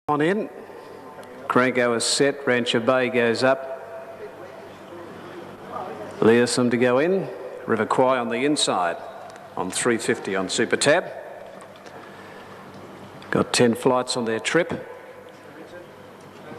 On in. Cranko is set. Rancher Bay goes up. Learsom to go in. River Kwai on the inside on 350 on Super Tab. Got 10 flights on their trip.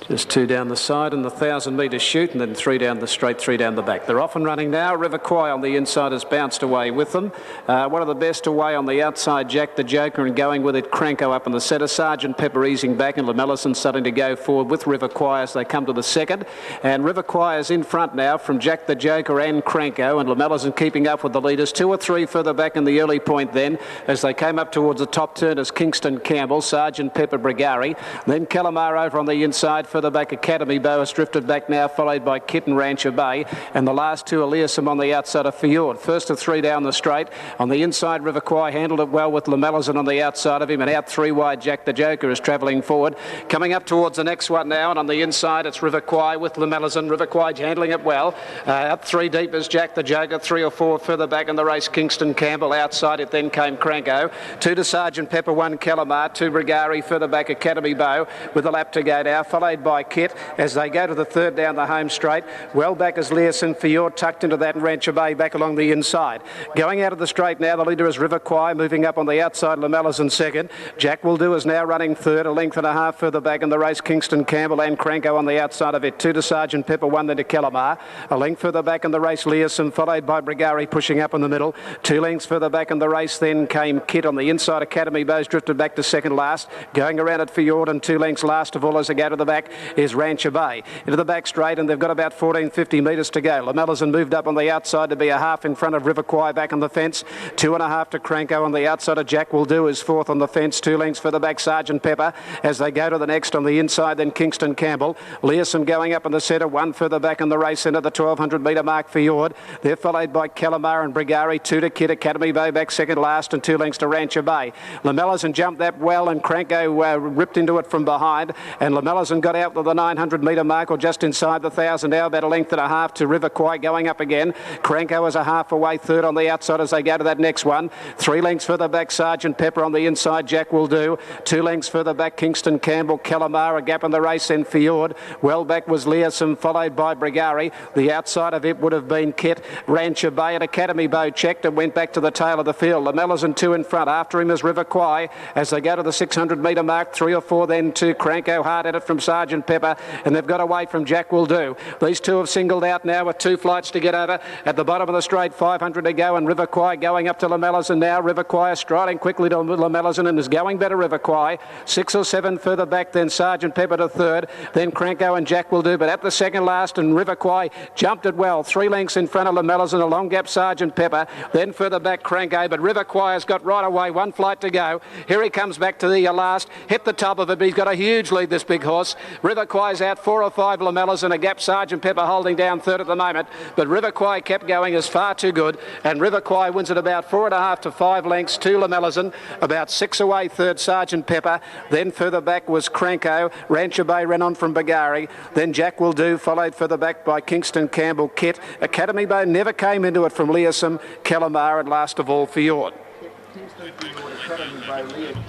Just 2 down the side and the 1,000-metre shoot, and then 3 down the straight, 3 down the back. They're off and running now. River Kwai on the inside has bounced away with them. One of the best away on the outside, Jack the Joker, and going with it, Cranko up in the centre. Sergeant Pepper easing back, and Lamellison starting to go forward with River Kwai as they come to the second. And River Kwai is in front now from Jack the Joker and Cranko, and Lamellison keeping up with the leaders. 2 or 3 further back in the early point then, as they came up towards the top turn as Kingston Campbell, Sergeant Pepper Brigari, then Calamar over on the inside. Further back, Academy Bow has drifted back now, followed by Kit and Rancher Bay, and the last two are Learsom on the outside of Fjord. First of 3 down the straight. On the inside, River Kwai handled it well with Lamellison on the outside of him, and out 3 wide, Jack the Joker is travelling forward. Coming up towards the next one now, and on the inside, it's River Kwai with Lamellison. River Kwai handling it well. Up 3 deep is Jack the Joker. 3 or 4 further back in the race, Kingston Campbell. Outside it then came Cranko. 2 to Sergeant Pepper, 1 Calamar, 2 Brigari. Further back, Academy Bow with a lap to go now, followed by Kit as they go to the third down the home straight. Well back is Learsom. Fjord tucked into that, and Rancher Bay back along the inside. Going out of the straight now, the leader is River Kwai, moving up on the outside, Lamellison second. Jack Will Do is now running third, a length and a half further back in the race, Kingston Campbell and Cranko on the outside of it. 2 to Sergeant Pepper, 1 then to Calamar. A length further back in the race, Learsom, followed by Brigari pushing up in the middle. 2 lengths further back in the race then came Kit on the inside. Academy Bow's drifted back to second last. Going around at Fjord, and 2 lengths last of all as they go to the back is Rancher Bay. Into the back straight, and they've got about 1450 metres to go. Lamellison moved up on the outside to be a half in front of River Kwai back on the fence. 2.5 to Cranko on the outside of Jack Will Do is fourth on the fence. 2 lengths for the back, Sergeant Pepper, as they go to the next on the inside, then Kingston Campbell. Learsom going up in the centre, 1 further back in the race into the 1,200 metre mark for Fjord. They're followed by Calamar and Brigari. 2 to Kid, Academy Bay back second last, and 2 lengths to Rancher Bay. Lamellison jumped that well, and Cranko ripped into it from behind, and Lamellison got out to the 900 metre mark, or just inside the 1,000 now, about a length and a half to River Kwai going up again. Cranko is a half away third on the outside as they go to that next one. 3 lengths further back, Sergeant Pepper on the inside, Jack Will Do. 2 lengths further back, Kingston Campbell, Calamar, a gap in the race, and Fjord. Well back was Learsom, followed by Brigari. The outside of it would have been Kit. Rancher Bay and Academy Bow checked and went back to the tail of the field. Lamellison 2 in front. After him is River Kwai as they go to the 600 metre mark. 3 or 4 then to Cranko, hard at it from Sergeant Pepper, and they've got away from Jack Will Do. These two have singled out now with 2 flights to get over. At the bottom of the straight, 500 to go, and River Kwai going up to Lamellison now. River Kwai striding quickly to Lamellison and is going better, River Kwai. 6 or 7 further back, then Sergeant Pepper to third, then Cranko and Jack Will Do, but at the second last, and River Kwai jumped it well. 3 lengths in front of Lamellison, a long gap Sergeant Pepper, then further back Cranko, but River Kwai has got right away, 1 flight to go. Here he comes back to the last, hit the top of it, but he's got a huge lead, this big horse. River Kwai's out 4 or 5 Lamellison, a gap Sergeant Pepper holding down third at the moment, but River Kwai kept going, is far too good, and River Kwai wins it about 4.5 to 5 lengths to Lamellison. About 6 away third, Sergeant Pepper, then further back was Cranko. Rancher Bay ran on from Brigari, then Jack Will Do, followed further back by Kingston Campbell, Kit. Academy Bay never came into it from Learsom, Calamar, and last of all Fjord.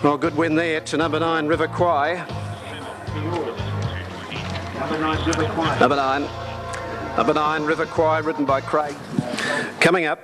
Well, good win there to number 9 River Kwai. Number 9, River Kwai, ridden by Craig. Coming up.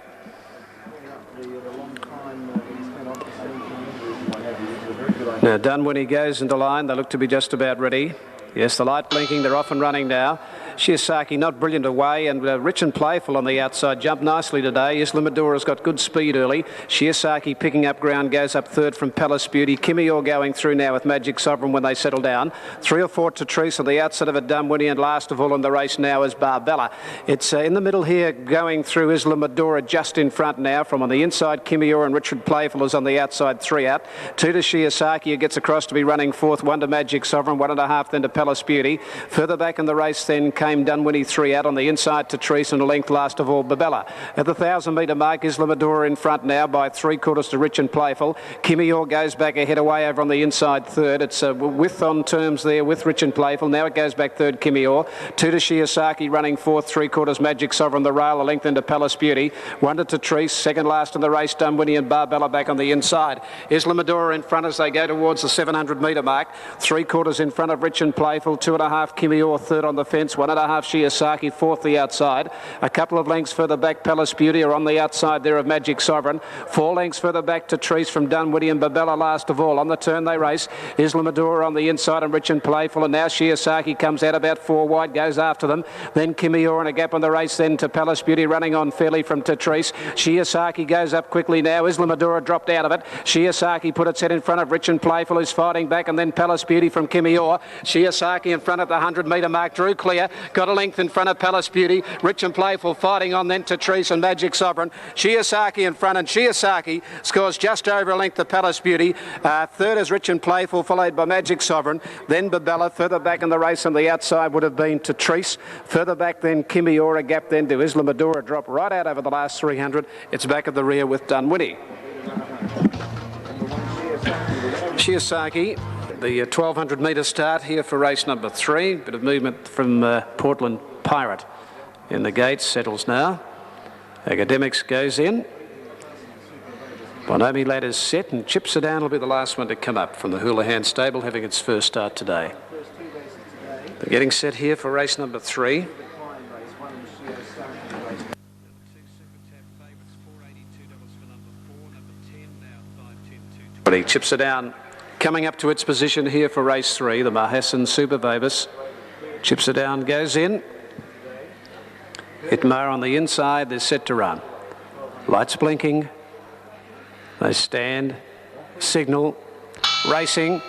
Now, done when he goes into line. They look to be just about ready. Yes, the light blinking. They're off and running now. Shiosaki not brilliant away, and Rich and Playful on the outside jumped nicely today. Islamadaura's got good speed early. Shiosaki picking up ground, goes up third from Palace Beauty. Kimior going through now with Magic Sovereign when they settle down. 3 or 4 to Treese on the outside of it, Dunwinnie, and last of all in the race now is Barbella. It's in the middle here going through Islamadaura, just in front now. From on the inside, Kimior and Richard Playful is on the outside, 3 out. 2 to Shiosaki, who gets across to be running fourth. 1 to Magic Sovereign, 1.5 then to Palace Beauty. Further back in the race then came Dunwinnie 3 out on the inside to Treese, and a length last of all Babella. At the 1,000-metre mark, Isla Madura in front now by 3/4 to Rich and Playful. Kimior goes back ahead away over on the inside third. It's width on terms there with Rich and Playful. Now it goes back third, Kimior. 2 to Shiosaki running fourth, 3/4 Magic Sovereign the rail, a length into Palace Beauty. 1 to Treese, second last in the race, Dunwinnie and Barbella back on the inside. Isla Madura in front as they go towards the 700-metre mark. 3/4 in front of Rich and Playful. 2.5 Kimior third on the fence. 1.5 Shiosaki fourth the outside. A couple of lengths further back, Palace Beauty are on the outside there of Magic Sovereign. 4 lengths further back to Treese from Dunwinnie and Babella last of all. On the turn they race. Isla Madura on the inside and Rich and Playful, and now Shiosaki comes out about 4 wide, goes after them. Then Kimior and a gap on the race then to Palace Beauty running on fairly from Treese. Shiosaki goes up quickly now. Isla Madura dropped out of it. Shiosaki put its head in front of Rich and Playful, who's fighting back, and then Palace Beauty from Kimior. Shiosaki in front at the 100-metre mark, drew clear, got a length in front of Palace Beauty. Rich and Playful fighting on then to Treese and Magic Sovereign. Shiosaki in front, and Shiosaki scores just over a length of Palace Beauty. Third is Rich and Playful, followed by Magic Sovereign. Then Babella. Further back in the race on the outside would have been to Treese. Further back then Kimior, a gap then to Isla Madura, drop right out over the last 300. It's back at the rear with Dunwinnie. Shiosaki, the 1,200-metre start here for race number 3. Bit of movement from Portland Pirate in the gates, settles now. Academics goes in. Bonomi Lad is set, and Chipsadown will be the last one to come up from the Houlihan stable, having its first start today. They're getting set here for race number 3. Chipsadown coming up to its position here for race 3, the Mahessan Super Vabus. Chipsadown goes in. Itmar on the inside, they're set to run. Lights blinking. They stand, signal, racing.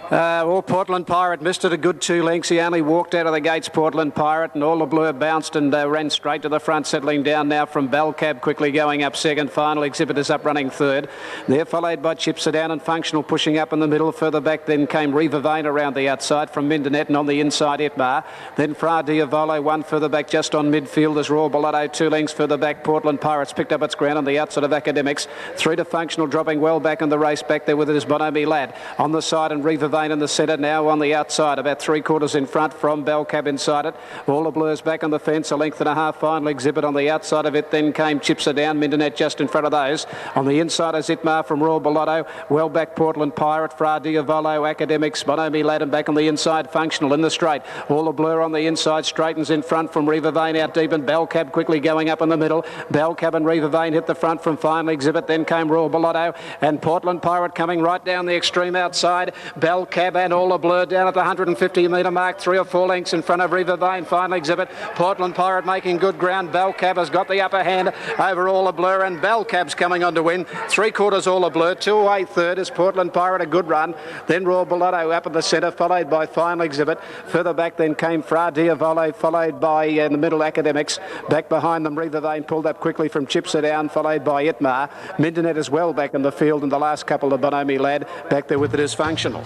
Portland Pirate missed it a good 2 lengths. He only walked out of the gates, Portland Pirate, and All the Blur bounced and ran straight to the front, settling down now from Bellcab, quickly going up second. Final Exhibit is up running third. They're followed by Chipsadown and Functional pushing up in the middle. Further back then came Riva Vane around the outside from Mindanet, and on the inside Itmar. Then Fra Diavolo, 1 further back just on midfield as Royal Bellotto. 2 lengths further back, Portland Pirates picked up its ground on the outside of Academics. 3 to Functional, dropping well back in the race. Back there with it is Bonomi Lad on the side, and Riva Vane in the centre, now on the outside, about 3/4 in front from Bellcab inside it. All the Blurs back on the fence, a length and a half. Final Exhibit on the outside of it. Then came Chipsadown, Mindanet just in front of those. On the inside is Itmar from Royal Bellotto. Well back Portland Pirate, Fra Diavolo, Academics, Bonomi Lad, and back on the inside Functional in the straight. All the Blur on the inside, straightens in front from Riva Vane out deep, and Bellcab quickly going up in the middle. Bellcab and Riva Vane hit the front from Final Exhibit. Then came Royal Bellotto and Portland Pirate coming right down the extreme outside. Bellcab and All the Blur down at the 150-metre mark, 3 or 4 lengths in front of Riva Vane. Final Exhibit, Portland Pirate making good ground. Bellcab has got the upper hand over All the Blur, and Bellcab's coming on to win. 3/4 All the Blur, 2 away third is Portland Pirate, a good run. Then Royal Bellotto up at the centre, followed by Final Exhibit. Further back then came Fra Diavolo, followed by in the middle Academics. Back behind them Riva Vane pulled up quickly from Chipsadown, followed by Itmar. Mindanet as well back in the field, and the last couple of Bonomi Lad back there with it is Functional.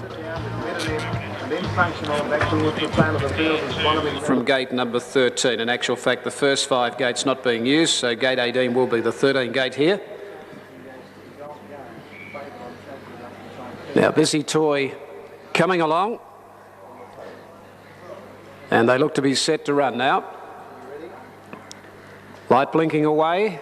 From gate number 13. In actual fact, the first 5 gates not being used, so gate 18 will be the 13 gate here. Now, Busy Toy coming along, and they look to be set to run now. Light blinking away.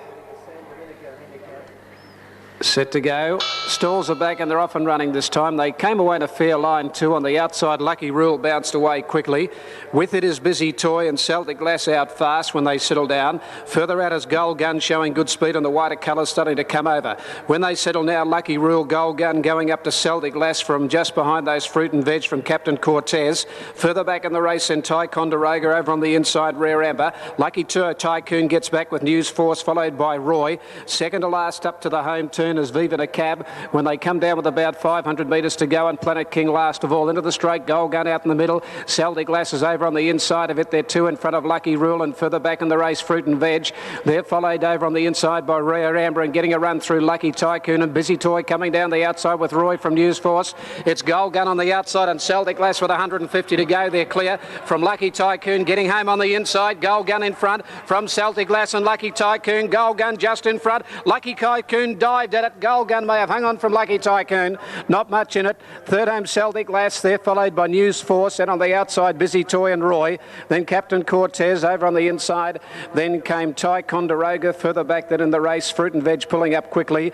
Set to go. Stalls are back and they're off and running this time. They came away in a fair line too. On the outside, Lucky Rule bounced away quickly. With it is Busy Toy and Celtic Glass out fast when they settle down. Further out is Gold Gun showing good speed, and the whiter colours starting to come over. When they settle now, Lucky Rule, Gold Gun going up to Celtic Glass from just behind those Fruit and Veg from Captain Cortez. Further back in the race, and Ticonderoga over on the inside, Rare Amber. Lucky Tycoon gets back with News Force, followed by Roy. Second to last up to the home turn is Viva the Cab. when they come down with about 500 metres to go, and Planet King last of all. Into the straight, Gold Gun out in the middle. Celtic Glass is over on the inside of it. They're two in front of Lucky Rule, and further back in the race, Fruit and Veg. They're followed over on the inside by Rare Amber, and getting a run through Lucky Tycoon and Busy Toy coming down the outside with Roy from News Force. It's Gold Gun on the outside, and Celtic Glass with 150 to go. They're clear from Lucky Tycoon, getting home on the inside. Gold Gun in front from Celtic Glass and Lucky Tycoon. Gold Gun just in front. Lucky Tycoon dived at it. Gold Gun may have hung on from Lucky Tycoon. Not much in it. Third home Celtic Glass. They're followed by News Force, and on the outside Busy Toy and Roy. Then Captain Cortez over on the inside. Then came Ticonderoga further back than in the race. Fruit and Veg pulling up quickly.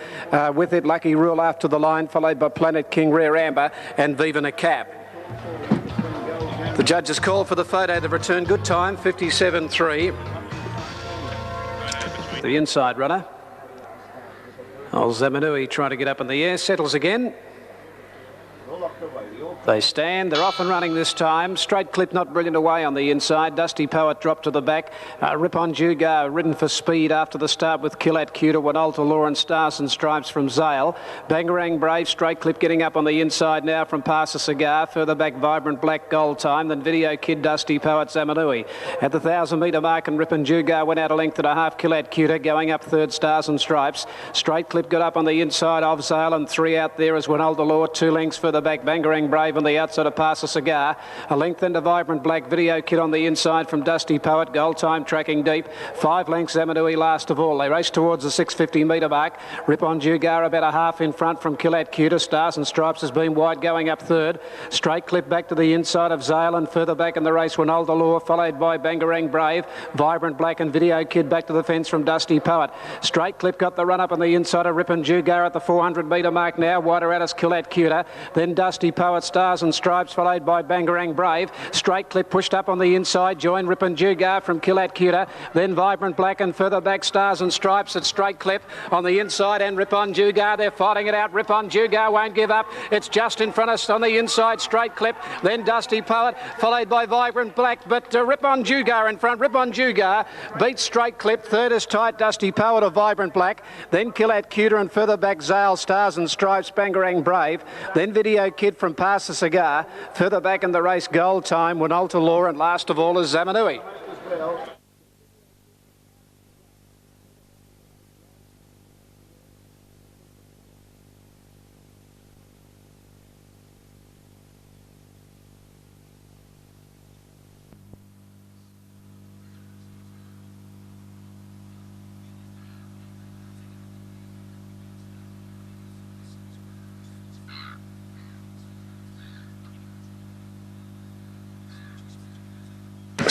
With it Lucky Rule after the line, followed by Planet King, Rare Amber and Viva a Cap. The judges call for the photo. They've returned good time, 57.3. The inside runner. Old Zamanui trying to get up in the air, settles again. They stand, they're off and running this time. Straight Clip not brilliant away on the inside. Dusty Poet dropped to the back. Rip on Jugar ridden for speed after the start with Killat Cuter, Winalta Law and Stars and Stripes from Zale. Bangarang Brave, Straight Clip getting up on the inside now from Pass a Cigar. Further back Vibrant Black Gold Time. Then Video Kid, Dusty Poet, Zamanui. At the 1,000 metre mark, and Rip and Jugar went out a length and a half. Killat Cuter going up third, Stars and Stripes. Straight Clip got up on the inside of Zale, and three out there as Winalta Law. 2 lengths further back Bangarang Brave on the outside of Pass a Cigar. A length into Vibrant Black. Video Kid on the inside from Dusty Poet. Gold Time tracking deep. 5 lengths Zamanui last of all. They race towards the 650 metre mark. Rip on Jugar about a half in front from Killat Cuter. Stars and Stripes has been wide going up third. Straight Clip back to the inside of Zale, and further back in the race Winalta Law, followed by Bangarang Brave. Vibrant Black and Video Kid back to the fence from Dusty Poet. Straight Clip got the run up on the inside of Rip and Jugar at the 400 metre mark now. Wider out as Killat Cuter. Then Dusty Poet, Stars and Stripes, followed by Bangarang Brave. Straight Clip pushed up on the inside. Joined Rip and Jugar from Killat Cuter. Then Vibrant Black, and further back Stars and Stripes at Straight Clip on the inside, and Rip on Jugar. They're fighting it out. Rip on Jugar won't give up. It's just in front of us on the inside. Straight Clip. Then Dusty Poet, followed by Vibrant Black. But Rip on Jugar in front. Rip on Jugar beats Straight Clip. Third is tight Dusty Poet of Vibrant Black. Then Killat Cuter, and further back Zale, Stars and Stripes, Bangarang Brave. Then Video Kid from Pass a Cigar. Further back in the race Gold Time, Winalta Law, and last of all is Zamanui.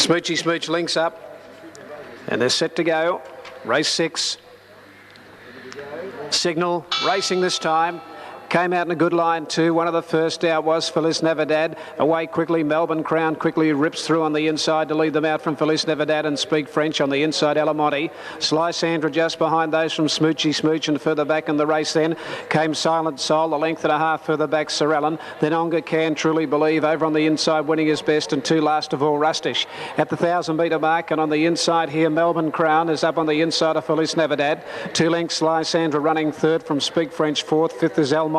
Smoochy Smooch links up, and they're set to go. Race 6. Signal racing this time. Came out in a good line too. One of the first out was Feliz Navidad. Away quickly, Melbourne Crown quickly rips through on the inside to lead them out from Feliz Navidad and Speak French on the inside. Alamonte. Sly Sandra just behind those from Smoochy Smooch, and further back in the race then came Silent Soul, a length and a half further back Sir Alan. Then Onga Can Truly Believe over on the inside winning his best, and 2 last of all Rustish. At the 1,000 metre mark, and on the inside here Melbourne Crown is up on the inside of Feliz Navidad. 2 lengths Sly Sandra running third from Speak French fourth. Fifth is Alamonte.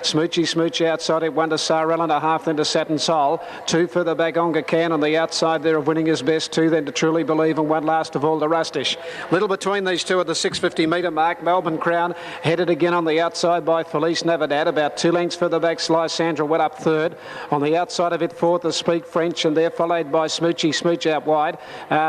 Smoochy Smooch outside it, 1 to Sarah and a half, then to Satin Soul. 2 further back Onga Can on the outside there of winning his best. 2 then to Truly Believe, and 1 last of all to Rustish. Little between these two at the 650 metre mark. Melbourne Crown headed again on the outside by Feliz Navidad. About 2 lengths further back Sly Sandra went up third. On the outside of it fourth is Speak French, and they're followed by Smoochy Smooch out wide.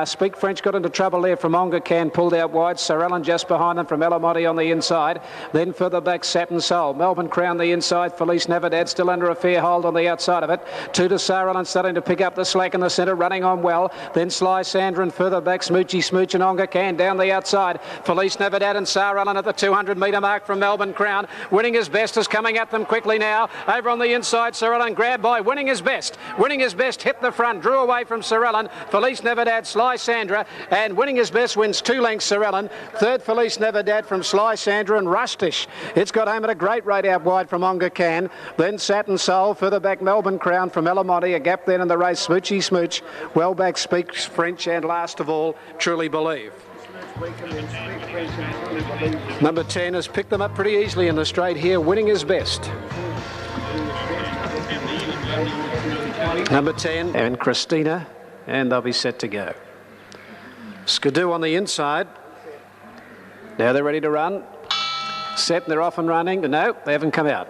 Speak French got into trouble there from Onga Can, pulled out wide. Sir Alan just behind them from Alamonte on the inside. Then further back Satin Soul. Melbourne Crown the inside. Feliz Navidad still under a fair hold on the outside of it. 2 to Sir Alan starting to pick up the slack in the centre, running on well. Then Sly Sandra, and further back Smoochy Smooch and Onga Can down the outside. Feliz Navidad and Sir Alan at the 200 metre mark from Melbourne Crown. Winning his best is coming at them quickly now. Over on the inside, Sir Alan grabbed by Winning his best. Winning his best hit the front, drew away from Sir Alan. Feliz Navidad, Sly Sandra, and Winning his best wins 2 lengths Sir Alan. Third Feliz Navidad from Sly Sandra, and Rustish. It's got home at a great rate out wide from Onga Can. Then Satin Soul, further back Melbourne Crown from Alamonte. A gap then in the race, Smoochy Smooch. Well back Speaks French, and last of all, Truly Believe. Number 10 has picked them up pretty easily in the straight here, winning his best. Number 10 and Christina, and they'll be set to go. Skidoo on the inside. Now they're ready to run. Set, and they're off and running. No, they haven't come out.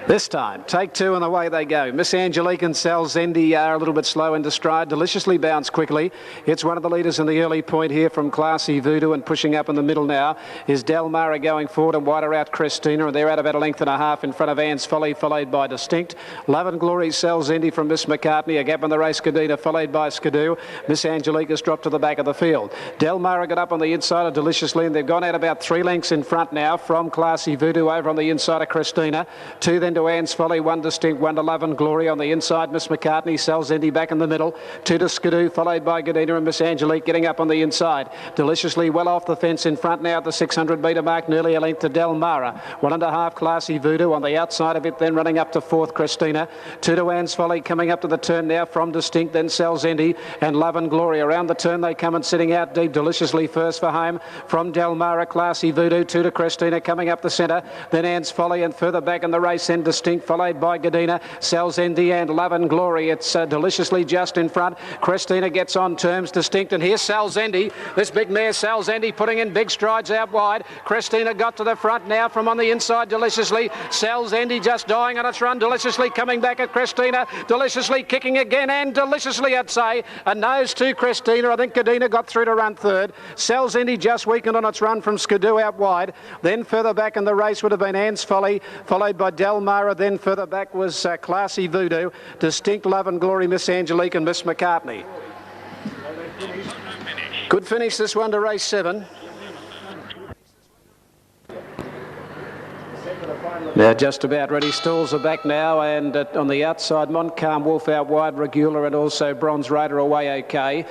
This time, take two and away they go. Miss Angelique and Salzendi are a little bit slow into stride. Deliciously bounced quickly. It's one of the leaders in the early point here from Classy Voodoo, and pushing up in the middle now is Delmara going forward and wider out Christina, and they're out about a length and a half in front of Anne's Folly, followed by Distinct. Love and Glory Salzendi from Miss McCartney. A gap in the race, Cadena, followed by Skidoo. Miss Angelique has dropped to the back of the field. Delmara got up on the inside of Deliciously, and they've gone out about 3 lengths in front now from Classy Voodoo over on the inside of Christina. 2 then to Anne's Folly, 1 Distinct, 1 to Love and Glory on the inside. Miss McCartney, Salzendi back in the middle. 2 to Skidoo, followed by Gadina and Miss Angelique getting up on the inside. Deliciously well off the fence in front now at the 600 metre mark, nearly a length to Delmara. 1.5 Classy Voodoo on the outside of it, then running up to 4th Christina. 2 to Anne's Folly coming up to the turn now from Distinct, then Salzendi and Love and Glory. Around the turn they come and sitting out deep. Deliciously first for home from Delmara, Classy Voodoo. 2 to Christina coming up the centre, then Anne's Folly, and further back in the race then Distinct, followed by Gadina, Salzendi and Love and Glory. It's Deliciously just in front. Christina gets on terms, Distinct, and here's Salzendi. This big mare Salzendi putting in big strides out wide. Christina got to the front now from on the inside Deliciously. Salzendi just dying on its run. Deliciously coming back at Christina. Deliciously kicking again, and Deliciously I'd say a nose to Christina. I think Gadina got through to run third. Salzendi just weakened on its run from Skidoo out wide. Then further back in the race would have been Anne's Folly, followed by Delmara. Then further back was Classy Voodoo, Distinct, Love and Glory, Miss Angelique and Miss McCartney. Good finish this one to race 7. Now just about ready, stalls are back now, and on the outside Montcalm Wolf out wide, Regula and also Bronze Raider away okay.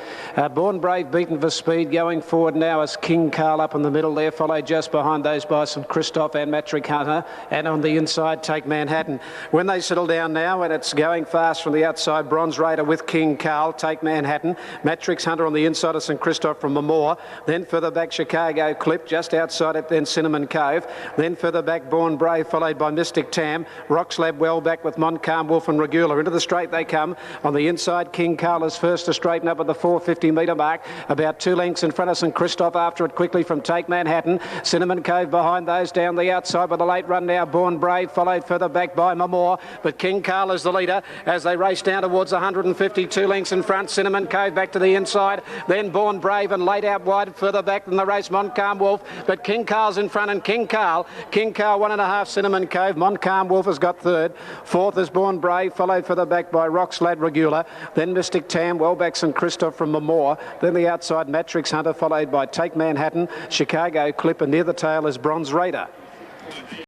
Born Brave beaten for speed, going forward now is King Carl up in the middle there, followed just behind those by St Christoph and Matrick Hunter, and on the inside Take Manhattan. When they settle down now, and it's going fast from the outside, Bronze Raider with King Carl, Take Manhattan, Matrix Hunter on the inside of St Christoph from Mamore, then further back Chicago Clip, just outside it then Cinnamon Cove, then further back Born Brave, followed by Mystic Tam. Rockslab well back with Montcalm Wolf and Regula. Into the straight they come. On the inside, King Carl is first to straighten up at the 450 metre mark. About 2 lengths in front of St Christoph after it quickly from Take Manhattan. Cinnamon Cove behind those down the outside with the late run now. Born Brave followed further back by Mamore. But King Carl is the leader as they race down towards 152 lengths in front. Cinnamon Cove back to the inside. Then Born Brave and late out wide further back in the race Montcalm Wolf. But King Carl's in front, and King Carl 1.5 Cinnamon Cove. Montcalm Wolf has got third. 4th is Born Brave, followed further back by Rockslad Regula. Then Mystic Tam, well back St Christoph from Mamore. Then the outside Matrix Hunter, followed by Take Manhattan, Chicago Clip, and near the tail is Bronze Raider.